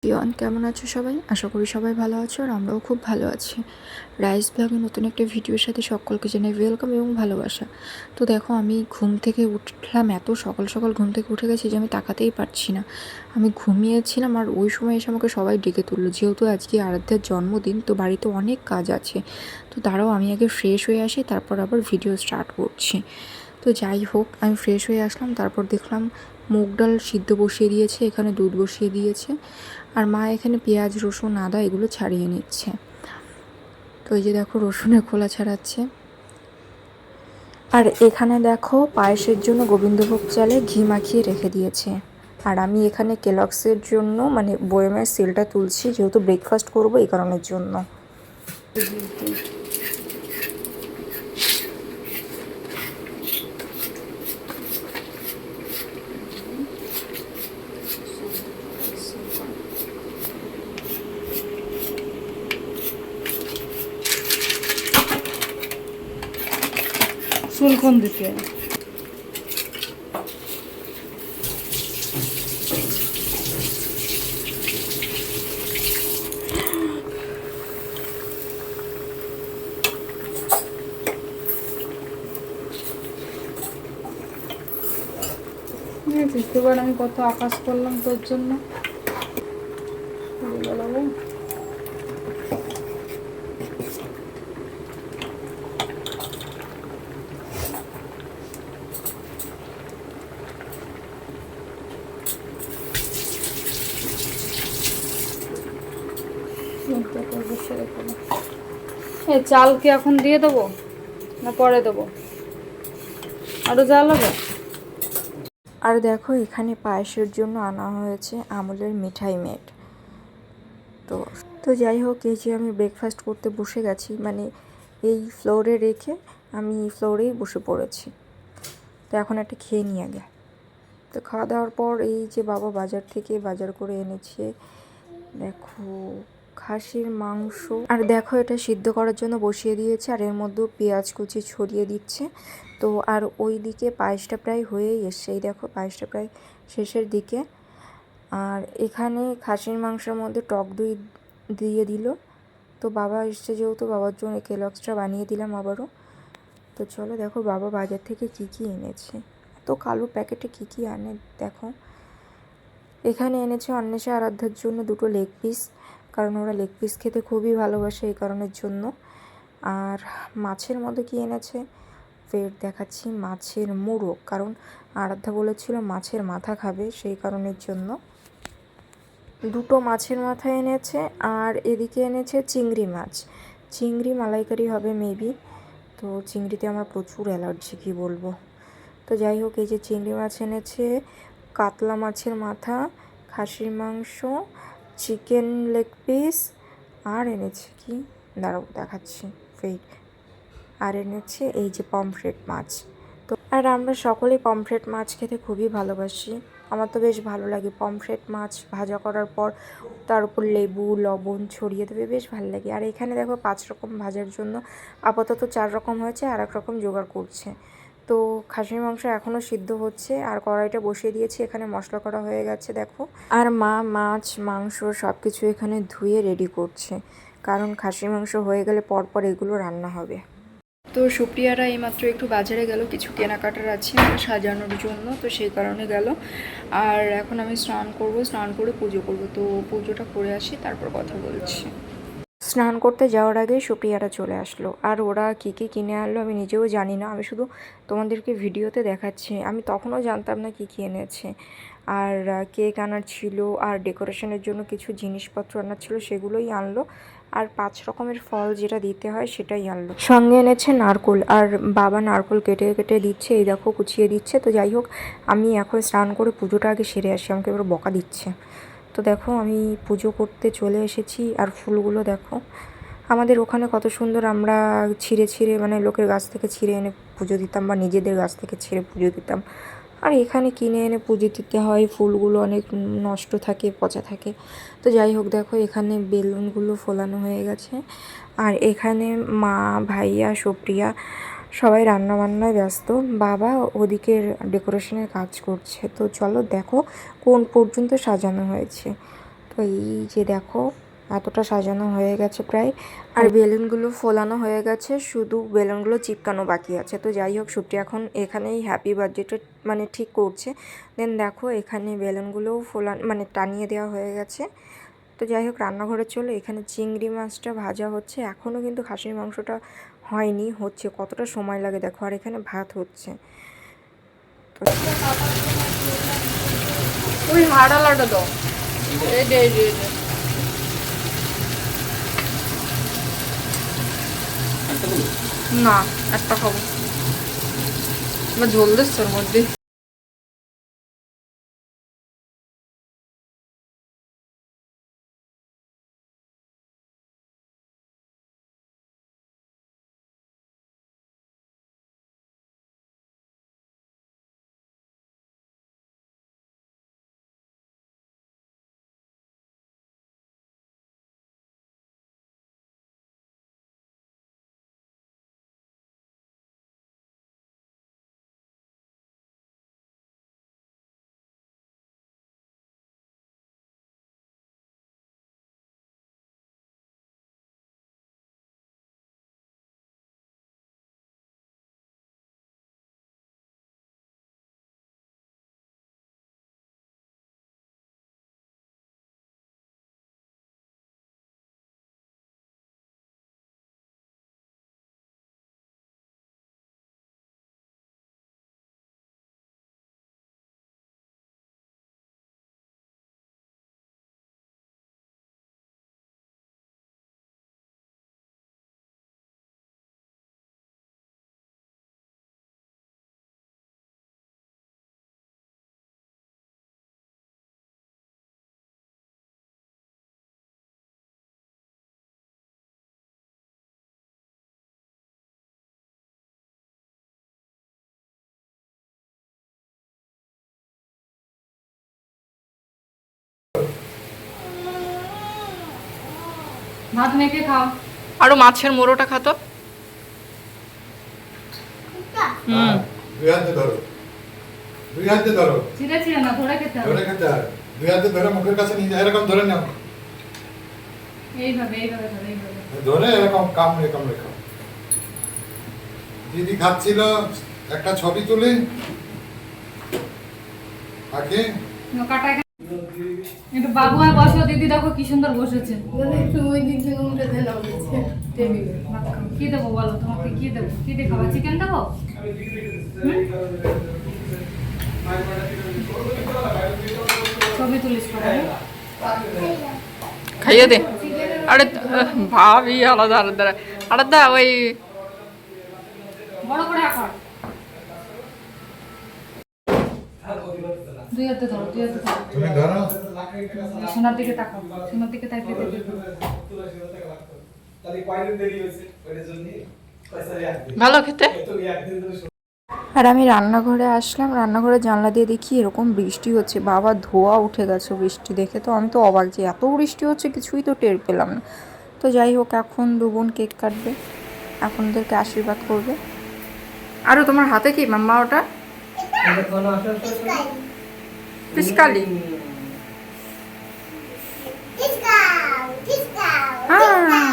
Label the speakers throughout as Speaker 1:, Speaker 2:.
Speaker 1: Peon কেমন আছো সবাই? আশা করি সবাই ভালো আছো আর আমরাও খুব ভালো আছি। রাইস ব্লগে নতুন একটা ভিডিওর সাথে সকলকে জানাই ওয়েলকাম এবং ভালোবাসা। তো দেখো আমি ঘুম থেকে উঠলাম, এত সকাল সকাল ঘুম থেকে উঠে গেছি যে আমি তাকাতেই পারছি না। আমি ঘুমিয়েছিলাম আর ওই সময় এসে আমাকে সবাই ডেকে তুললো, যেহেতু আজকে আরাধ্যার জন্মদিন, তো বাড়িতে অনেক কাজ আছে। তো দাঁড়াও আমি আগে ফ্রেশ হয়ে আসি, তারপর আবার ভিডিও স্টার্ট করছি। তো যাই হোক, আমি ফ্রেশ হয়ে আসলাম, তারপর দেখলাম মুগ ডাল সিদ্ধ বসিয়ে দিয়েছে, এখানে দুধ বসিয়ে দিয়েছে, আর মা এখানে পেঁয়াজ রসুন আদা এগুলো ছাড়িয়ে নিচ্ছে। তো এই যে দেখো রসুনের খোলা ছাড়াচ্ছে। আর এখানে দেখো পায়েসের জন্য গোবিন্দভোগ চালে ঘি মাখিয়ে রেখে দিয়েছে। আর আমি এখানে কেলগসের জন্য মানে বয়েমের সেলটা তুলছি, যেহেতু ব্রেকফাস্ট করবো এই কারণের জন্য।
Speaker 2: চুল কোন দিকে? এবার আমি কত আকাশ করলাম তোর জন্য। এই চাল কি এখন দিয়ে দেবো না পরে দেবো? আরো জাল হবে?
Speaker 1: আর দেখো এখানে পায়েসের জন্য আনা হয়েছে আমুলের মিঠাই মেট। তো তো যাই হোক, এই যে আমি ব্রেকফাস্ট করতে বসে গেছি, মানে এই ফ্লোরে রেখে আমি ফ্লোরেই বসে পড়েছি। তো এখন একটা খেয়ে নিয়ে আগে। তো খাওয়া দাওয়ার পর এই যে বাবা বাজার থেকে বাজার করে এনেছে, দেখো খাসির মাংস। আর দেখো এটা সিদ্ধ করার জন্য বসিয়ে দিয়েছে, আর এর মধ্যেও পেঁয়াজ কুচি ছড়িয়ে দিচ্ছে। তো আর ওই দিকে পায়েসটা প্রায় হয়েই এসছে, এই দেখো পায়েসটা প্রায় শেষের দিকে। আর এখানে খাসির মাংসের মধ্যে টক দই দিয়ে দিল। তো বাবা এসছে যেহেতু, বাবার জন্য কেলগসটা বানিয়ে দিলাম আবারও। তো চলো দেখো বাবা বাজার থেকে কী কী এনেছে, তো কালো প্যাকেটে কী কী আনে দেখো। এখানে এনেছে অন্বেষা আরাধ্যার জন্য দুটো লেগ পিস, কারণ ওরা লেগ পিস খেতে খুবই ভালোবাসে এই কারণের জন্য। আর মাছের মধ্যে কি এনেছে ফের দেখাচ্ছি, মাছের মোড়ক, কারণ আরাধ্যা বলেছিল মাছের মাথা খাবে, সেই কারণের জন্য দুটো মাছের মাথা এনেছে। আর এদিকে এনেছে চিংড়ি মাছ, চিংড়ি মালাইকারি হবে মেবি। তো চিংড়িতে আমার প্রচুর অ্যালার্জি, কী বলবো। তো যাই হোক, এই যে চিংড়ি মাছ এনেছে, কাতলা মাছের মাথা, খাসির মাংস, চিকেন লেগ পিস, আর এনেছে কি দাঁড়াও দেখাচ্ছি ফেট, আর এনেছে এই যে পমফ্রেট মাছ। তো আর আমরা সকলেই পমফ্রেট মাছ খেতে খুবই ভালোবাসি, আমার তো বেশ ভালো লাগে। পমফ্রেট মাছ ভাজা করার পর তার উপর লেবু লবণ ছড়িয়ে দেবে, বেশ ভালো লাগে। আর এখানে দেখো 5 রকম ভাজার জন্য আপাতত 4 রকম হয়েছে, আর 1 রকম জোগাড় করছে। তো খাসির মাংস এখনও সিদ্ধ হচ্ছে, আর কড়াইটা বসিয়ে দিয়েছি, এখানে মশলা করা হয়ে গেছে দেখো। আর মা মাছ মাংস সব কিছু এখানে ধুয়ে রেডি করছে, কারণ খাসির মাংস হয়ে গেলে পরপর এগুলো রান্না হবে। তো সুপ্রিয়ারা এইমাত্র একটু বাজারে গেল, কিছু কেনাকাটার আছে সাজানোর জন্য, তো সেই কারণে গেল। আর এখন আমি স্নান করব, স্নান করে পুজো করব। তো পুজোটা করে আসি, তারপর কথা বলছি। স্নান করতে যাওয়ার আগেই সুপ্রিয়ারা চলে আসলো, আর ওরা কী কী কিনে আনলো আমি নিজেও জানি না, আমি শুধু তোমাদেরকে ভিডিওতে দেখাচ্ছি। আমি তখনও জানতাম না কী কী এনেছে। আর কেক আনার ছিল, আর ডেকোরেশনের জন্য কিছু জিনিসপত্র আনার ছিল, সেগুলোই আনলো। আর 5 রকমের ফল যেটা দিতে হয় সেটাই আনলো, সঙ্গে এনেছে নারকোল। আর বাবা নারকোল কেটে কেটে দিচ্ছে, এই দেখো কুচিয়ে দিচ্ছে। তো যাই হোক, আমি এখন স্নান করে পুজোটা আগে সেরে আসি, আমাকে এবার বকা দিচ্ছে। তো দেখো আমি পুজো করতে চলে এসেছি। আর ফুলগুলো দেখো, আমাদের ওখানে কত সুন্দর, আমরা ছিঁড়ে ছিঁড়ে মানে লোকের গাছ থেকে ছিঁড়ে এনে পুজো দিতাম, বা নিজেদের গাছ থেকে ছিঁড়ে পুজো দিতাম। আর এখানে কিনে এনে পুজো দিতে হয়, ফুলগুলো অনেক নষ্ট থাকে, পচা থাকে। তো যাই হোক দেখো, এখানে বেলুনগুলো ফোলানো হয়ে গেছে। আর এখানে মা ভাইয়া সুপ্রিয়া সবাই রান্নাবান্নায় ব্যস্ত, বাবা ওদিকের ডেকোরেশনের কাজ করছে। তো চলো দেখো কোন পর্যন্ত সাজানো হয়েছে। তো তো এই যে দেখো এতটা সাজানো হয়ে গেছে প্রায়, আর বেলুনগুলো ফোলানো হয়ে গেছে, শুধু বেলুনগুলো চিপকানো বাকি আছে। তো যাই হোক, সুপ্রিয়া এখন এখানেই হ্যাপি বার্থডেটা মানে ঠিক করছে। দেন দেখো এখানে বেলুনগুলোও মানে টানিয়ে দেওয়া হয়ে গেছে। তো যাই হোক, রান্নাঘরে চলো, এখানে চিংড়ি মাছটা ভাজা হচ্ছে, এখনও কিন্তু খাসির মাংসটা হয়নি, হচ্ছে। কতটা সময় লাগে দেখো, আর এখানে ভাত হচ্ছে। তো
Speaker 2: ওই হাড়ালাটা দাও, এই দে, না একটা খাবো, এবার ঝোল দিচ্ছে ওর মধ্যে। ভাত মেখে খাও, আরো মাছের মোড়োটা খাতো।
Speaker 3: দুই হাতে ধরো, দুই হাতে ধরো,
Speaker 2: ছিঁড়ে ছিঁড়ে না, ধরে খেতে হবে,
Speaker 3: ধরে খেতে হয়। দুই হাতে ধরে মুখের কাছে নিয়ে এরকম ধরে নাও,
Speaker 2: এইভাবে এইভাবে ধরে, এইভাবে
Speaker 3: ধরে এরকম কামড়ে কামড়ে খাও। দিদি খাচ্ছিল, একটা ছবি তুলি আগে
Speaker 2: কাটা। একটু বাবু আর বসো, দিদি দেখো কি সুন্দর বসেছে। কি দেবো বলো, তোমাকে কি দেবো, কি দিয়ে খাবা, চিকেন দেবো? ছবি তুলিস করে খাইয়ে দে। আরে ভাবি আলাদা আলাদা আলাদা, ওই বড় করে আঁকা। দুই হাতে ধরো, দুই হাতে ধরো,
Speaker 3: তুমি ধরো,
Speaker 2: সোনার দিকে তাকাও, সোনার দিকে তাকিয়ে দেখো। ভালো খেতে।
Speaker 1: আর আমি রান্নাঘরে আসলাম, রান্নাঘরে জানলা দিয়ে দেখি এরকম বৃষ্টি হচ্ছে, বাবা ধোয়া উঠে গেছে বৃষ্টি দেখে। তো আমি তো অবাক যে এত বৃষ্টি হচ্ছে, কিছুই তো টের পেলাম না। তো যাই হোক, এখন দু বোন কেক কাটবে, এখন ওদেরকে আশীর্বাদ করবে।
Speaker 2: আরো তোমার হাতে কি মাম্মা ওটা? পিচকালি।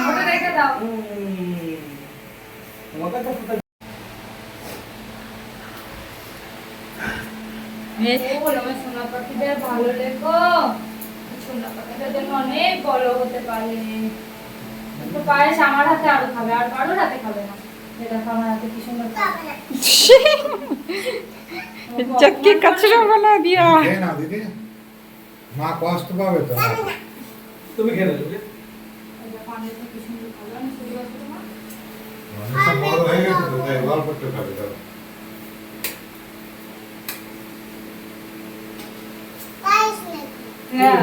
Speaker 2: ওটা রেখে দাও। সোনা পাখিদের ভালো লেখো, সোনা পাখিদের জন্য অনেক বড় হতে পারে। একটু পায়েস আমার হাতে আরো খাবে, আর কারোর হাতে খাবে না। দেখো আমার হাতে কি সুন্দর চক্কি কচরা বানা দিয়া।
Speaker 3: দে না দিদি, মা কষ্ট পাবে তো।
Speaker 4: তুমি খেয়ে নেবে।
Speaker 3: মানুষটা বড় হয়ে গেছে তো, তাই গল্প করতে পারবে। ধরো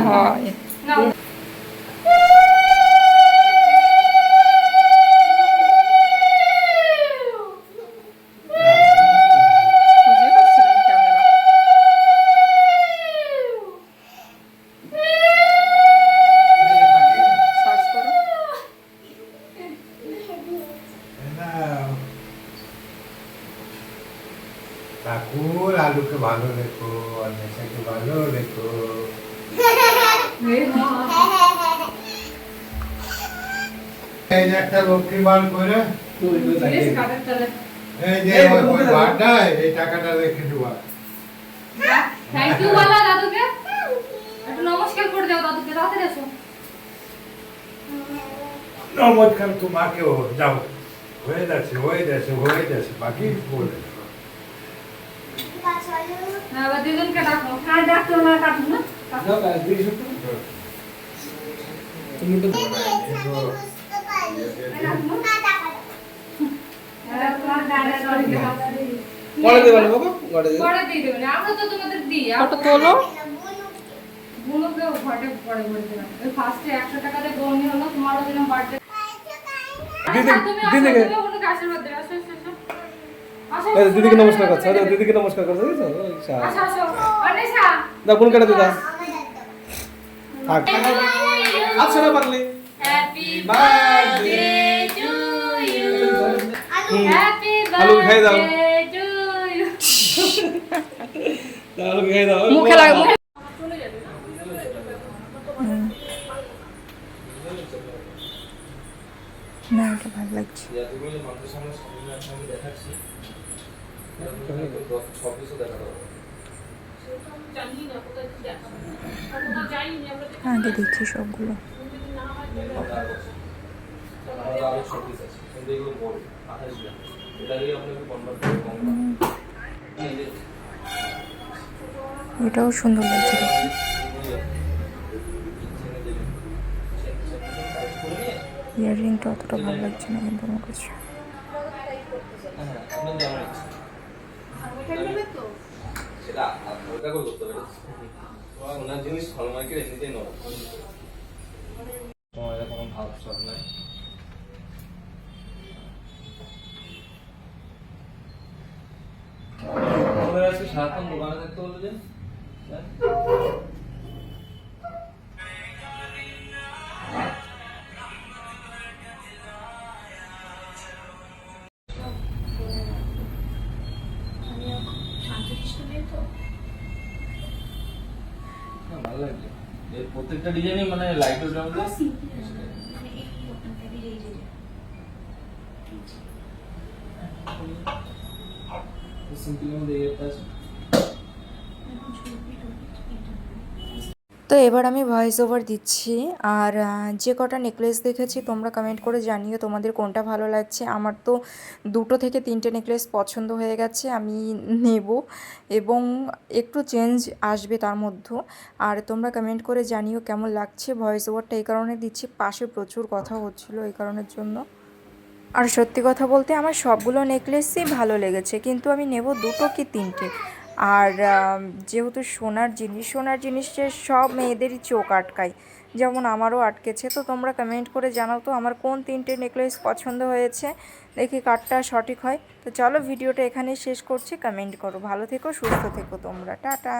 Speaker 2: হয় না।
Speaker 3: ঠাকুর আলুকে ভালো রেখো, অন্যকে ভালো রেখো।
Speaker 2: এই মা।
Speaker 3: এই যে একটা লক্ষ্মী বার করে
Speaker 2: বেশ কাটার তলে।
Speaker 3: এই যে ওই বারটা এই টাকাটা রেখে দেওয়া।
Speaker 2: থ্যাংক ইউ বলো দাদুকে। একটু নমস্কার করে দাও দাদুকে, তাড়াতাড়ি এসো।
Speaker 3: নমস্কার তোমাকেও যাও, হয়ে যাচ্ছে বাকি বলে দেবো।
Speaker 2: হ্যাঁ, এবার দুজনকে ডাকো। হ্যাঁ, ডাকতো না, কাটুন না।
Speaker 4: যাও কাজ দিয়ে এসো তো। তুমি তো পরে দেবে না বাবা, পরে দেবে।
Speaker 2: পরে দিয়ে দেবেন, আমরা তো তোমাদের দিই।
Speaker 1: ফটো তোলো।
Speaker 2: বুনুকে ঘটে পরে বলে দেবেন। ওই ফার্স্টে 100 টাকা দিয়ে বোন হলো, তোমারও দিলাম বার্থডে।
Speaker 4: দিদি
Speaker 2: তুমি
Speaker 4: দিদিকে
Speaker 2: আসো, তুমি বুনুকে আশীর্বাদ দেবে। আসো, আসো, আসো। আসো,
Speaker 4: এই
Speaker 2: আসো,
Speaker 4: দিদিকে
Speaker 2: আসো,
Speaker 4: নমস্কার
Speaker 2: আসো,
Speaker 4: করছো,
Speaker 2: আসো,
Speaker 4: দিদিকে নমস্কার করছো, বুঝছো?
Speaker 2: আসো, আসো। অনিশা।
Speaker 4: দাও ফোন কেটে দিদা। থাক। আচ্ছা না পারলে।
Speaker 2: Happy birthday to you. Happy
Speaker 4: আলু খাই দাও।
Speaker 2: birthday to you.
Speaker 4: তাহলে খেয়ে দাও।
Speaker 1: মুখে লাগে, মুখে। না, এটা ভালো লাগছে। আগে দেখছি সবগুলো। এটাও সুন্দর লাগছে দেখতে। ইয়াররিংটা অতটা ভালো লাগছে না কিন্তু আমার কাছে।
Speaker 5: সেটা হালকা করে করতে হবে। সোনার জিনিস হলমার্কের এমনিতেই নরম। তোমার কোনো ভাব সব নাই। আমাদের আজকে সারাক্ষণ দোকানে থাকতে বলতে যে ভালো লাগছে। এর প্রত্যেকটা ডিজাইনই মানে লাইট ওয়েট হবে। সিম্পল মধ্যে এটা আছে।
Speaker 1: তো এবার আমি ভয়েস ওভার দিচ্ছি। আর যে কটা নেকলেস দেখেছি তোমরা কমেন্ট করে জানিও তোমাদের কোনটা ভালো লাগছে। আমার তো 2 থেকে 3টে নেকলেস পছন্দ হয়ে গেছে, আমি নেব এবং একটু চেঞ্জ আসবে তার মধ্যে। আর তোমরা কমেন্ট করে জানিও কেমন লাগছে। ভয়েস ওভারটা এই কারণে দিচ্ছি, পাশে প্রচুর কথা হচ্ছিলো এই কারণের জন্য। আর সত্যি কথা বলতে আমার সবগুলো নেকলেসই ভালো লেগেছে, কিন্তু আমি নেব 2 কি 3টে। আর যেহেতু সোনার জিনিসে সব মেয়েদেরই চোখ আটকায়, যেমন আমারও আটকেছে। তো তোমরা কমেন্ট করে জানাও তো আমার কোন 3টে নেকলেস পছন্দ হয়েছে, দেখি কারটা সঠিক হয়। তো চলো ভিডিওটা এখানেই শেষ করছি। কমেন্ট করো, ভালো থেকো, সুস্থ থেকো তোমরা, টাটা।